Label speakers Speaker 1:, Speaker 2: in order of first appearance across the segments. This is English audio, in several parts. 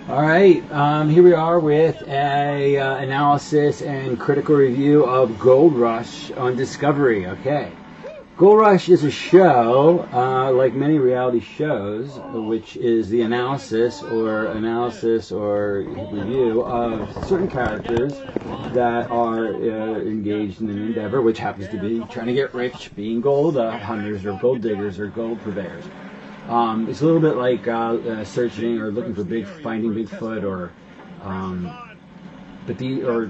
Speaker 1: All right, here we are with a analysis and critical review of Gold Rush on Discovery. Okay, Gold Rush is a show, like many reality shows, which is the analysis or review of certain characters that are engaged in an endeavor, which happens to be trying to get rich, being gold hunters or gold diggers or gold purveyors. It's a little bit like searching or looking for finding Bigfoot, or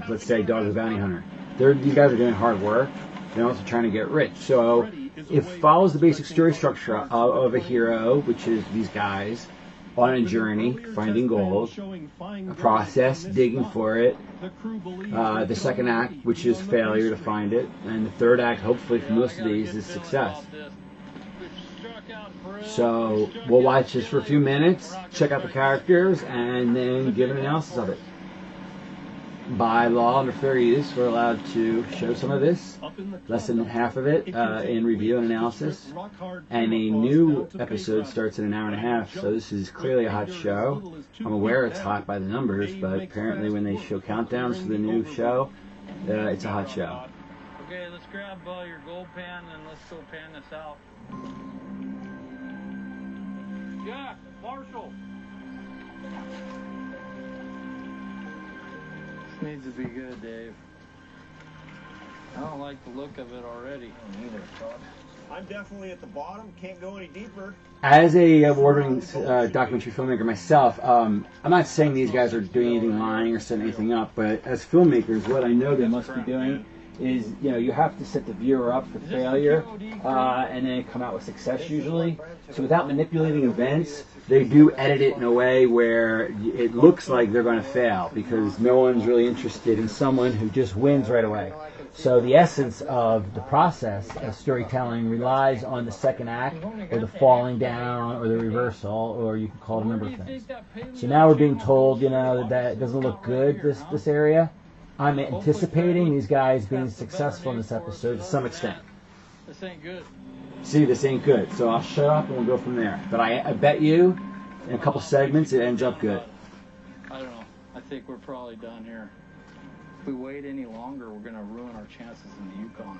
Speaker 1: let's say Dog the Bounty Hunter. These guys are doing hard work. They're also trying to get rich. So it follows the basic story structure of a hero, which is these guys on a journey finding gold, a process digging for it. The second act, which is failure to find it, and the third act, hopefully for most of these, is success. So we'll watch this for a few minutes, check out the characters, and then give an analysis of it. By law, under fair use, we're allowed to show some of this, less than half of it, in review and analysis. And a new episode starts in an hour and a half, so this is clearly a hot show. I'm aware it's hot by the numbers, but apparently when they show countdowns for the new show, it's a hot show.
Speaker 2: Okay, let's grab your gold pan and let's go pan this out. Yeah, Marshall. This needs to be good, Dave. I don't like the look of it already.
Speaker 3: I'm definitely at the bottom. Can't go any deeper.
Speaker 1: As a award-winning documentary filmmaker myself, I'm not saying these guys are doing anything lying or setting anything up, but as filmmakers, what I know they must be doing is, you have to set the viewer up for failure and then come out with success usually. So without manipulating events, they do edit it in a way where it looks like they're going to fail, because no one's really interested in someone who just wins right away. So the essence of the process of storytelling relies on the second act, or the falling down, or the reversal, or you can call it a number of things. So now we're being told, that it doesn't look good, this area. I'm anticipating these guys being successful in this episode to some extent.
Speaker 2: This ain't good.
Speaker 1: See, this ain't good. So I'll shut up and we'll go from there. But I bet you, in a couple segments, it ends up good.
Speaker 2: I don't know. I think we're probably done here. If we wait any longer, we're going to ruin our chances in the Yukon.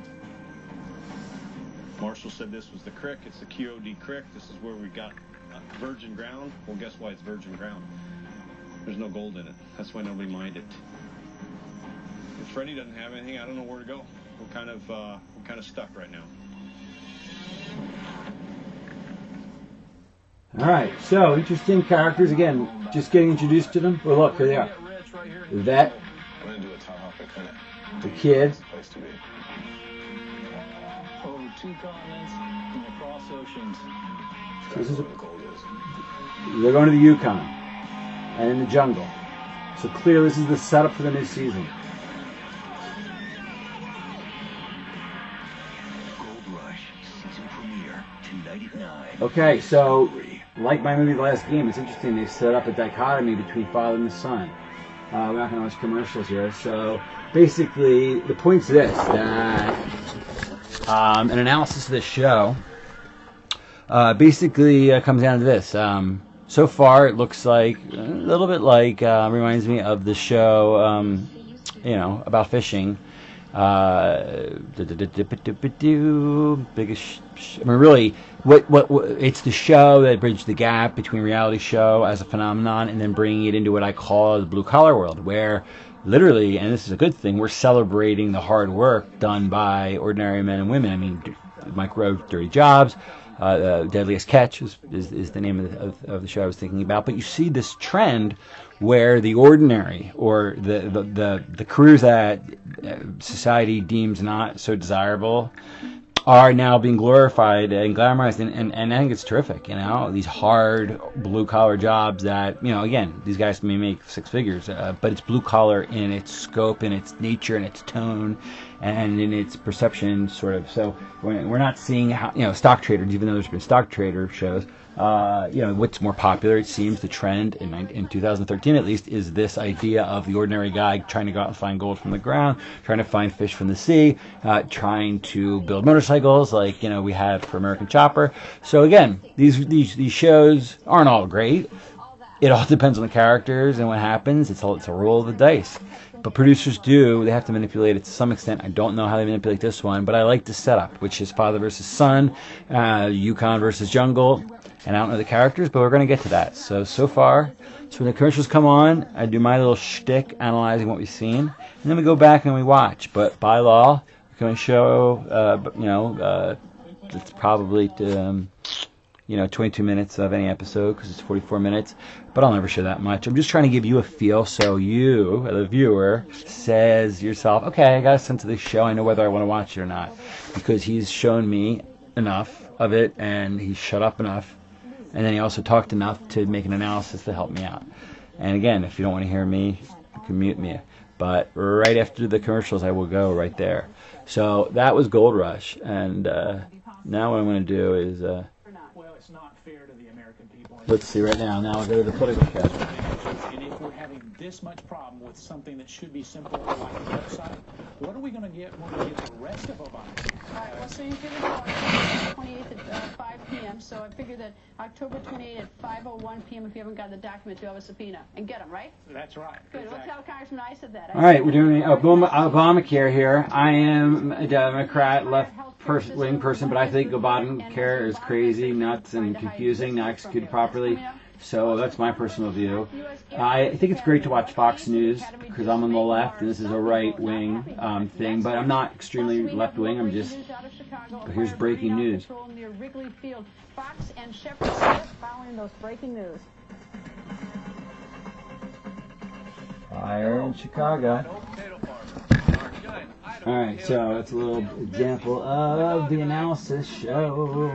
Speaker 3: Marshall said this was the crick. It's the QOD crick. This is where we got virgin ground. Well, guess why it's virgin ground? There's no gold in it. That's why nobody mined it. If Freddie doesn't have anything, I don't know where to go. We're kind of stuck right now.
Speaker 1: All right, so interesting characters. Again, just getting introduced to them. Well, look, here they are. The vet, the kid.
Speaker 2: Over 2 continents and across oceans.
Speaker 1: They're going to the Yukon and in the jungle. So clearly this is the setup for the new season. Okay, so like my movie The Last Game, it's interesting they set up a dichotomy between father and the son. We're not going to watch commercials here. So basically, the point's this, that an analysis of this show basically comes down to this. So far, it looks like a little bit like, reminds me of the show, about fishing. Really, what it's the show that bridged the gap between reality show as a phenomenon and then bringing it into what I call the blue collar world, where literally, and this is a good thing, we're celebrating the hard work done by ordinary men and women. I mean, Mike wrote Dirty Jobs. Deadliest Catch is the name of the show I was thinking about. But you see this trend where the ordinary, or the careers that society deems not so desirable, are now being glorified and glamorized, and I think it's terrific. These hard blue collar jobs that, again, these guys may make 6 figures, but it's blue collar in its scope, in its nature, in its tone, and in its perception, sort of. So we're not seeing how, stock traders, even though there's been stock trader shows, what's more popular, it seems, the trend in 2013 at least, is this idea of the ordinary guy trying to go out and find gold from the ground, trying to find fish from the sea, trying to build motorcycles like we have for American Chopper. So again, these shows aren't all great, it all depends on the characters and what happens. It's a roll of the dice. But producers they have to manipulate it to some extent. I don't know how they manipulate this one, but I like the setup, which is father versus son, Yukon versus jungle, and I don't know the characters, but we're going to get to that. So far, when the commercials come on, I do my little shtick analyzing what we've seen, and then we go back and we watch. But by law, we're going to show, it's probably 22 minutes of any episode because it's 44 minutes, but I'll never show that much. I'm just trying to give you a feel so you, the viewer, says to yourself, okay, I got a sense of this show. I know whether I want to watch it or not, because he's shown me enough of it and he's shut up enough, and then he also talked enough to make an analysis to help me out. And again, if you don't want to hear me, you can mute me. But right after the commercials, I will go right there. So that was Gold Rush, and now what I'm going to do is...
Speaker 4: it's not fair to the American people.
Speaker 1: Let's see right now. Now I'll go to the political schedule.
Speaker 4: And if we're having this much problem with something that should be simple like a website, what are we going to get when we get the rest of Obama?
Speaker 5: All right, well, so you figured out 28th at 5 p.m., so I figured that October 28th at 5:01 p.m., if you haven't got the documents, you have a subpoena. And get them, right?
Speaker 4: That's right.
Speaker 5: Good.
Speaker 4: Exactly.
Speaker 5: We'll tell Congressman I said that.
Speaker 1: All right, we're doing Obamacare here. I am a Democrat, left-wing person, but I think Obamacare is crazy, nuts, and confusing, not executed properly. So that's my personal view. I think it's great to watch Fox News because I'm on the left and this is a right-wing thing, but I'm not extremely left-wing. I'm just... But here's breaking news.
Speaker 5: Fox and Shepard Smith following those breaking news.
Speaker 1: Fire in Chicago. All right, so that's a little example of the analysis show.